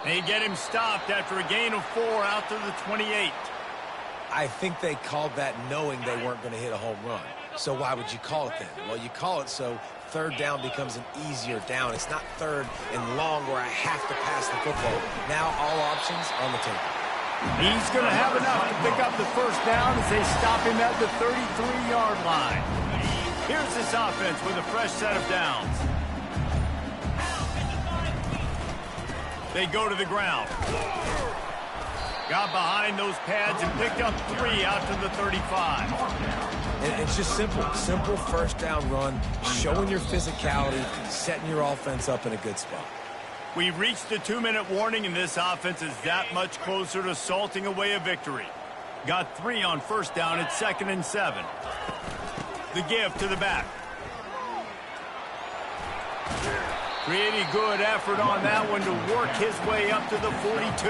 Speaker 1: They get him stopped after a gain of 4 out to the 28.
Speaker 3: I think they called that knowing they weren't going to hit a home run. So why would you call it then? Well, you call it so third down becomes an easier down. It's not third and long where I have to pass the football. Now all options on the table.
Speaker 1: He's going to have enough to pick up the first down as they stop him at the 33-yard line. Here's this offense with a fresh set of downs. They go to the ground. Got behind those pads and picked up 3 out to the 35.
Speaker 3: And it's just simple first down run, showing your physicality, setting your offense up in a good spot.
Speaker 1: We've reached the 2-minute warning, and this offense is that much closer to salting away a victory. Got 3 on first down at 2nd and 7. The give to the back. Pretty good effort on that one to work his way up to the 42.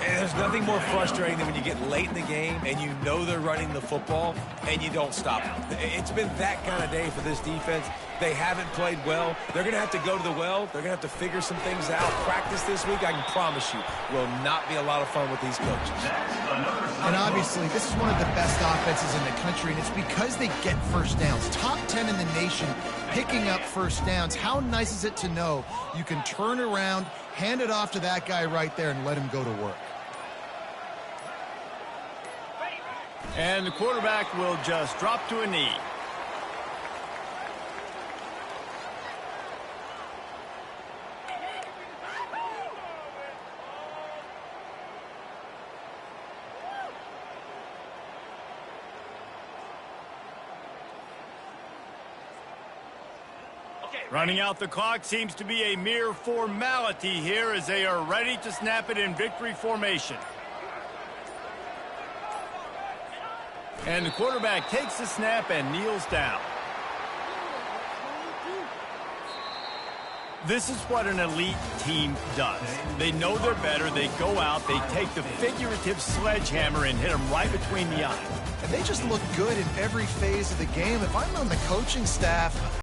Speaker 3: And there's nothing more frustrating than when you get late in the game and you know they're running the football and you don't stop them. It's been that kind of day for this defense. They haven't played well. They're going to have to go to the well. They're going to have to figure some things out. Practice this week, I can promise you, will not be a lot of fun with these coaches.
Speaker 2: And obviously, this is one of the best offenses in the country, and it's because they get first downs. Top 10 in the nation picking up first downs. How nice is it to know you can turn around, hand it off to that guy right there, and let him go to work?
Speaker 1: And the quarterback will just drop to a knee. Running out the clock seems to be a mere formality here as they are ready to snap it in victory formation. And the quarterback takes the snap and kneels down. This is what an elite team does. They know they're better. They go out. They take the figurative sledgehammer and hit them right between the eyes.
Speaker 2: And they just look good in every phase of the game. If I'm on the coaching staff,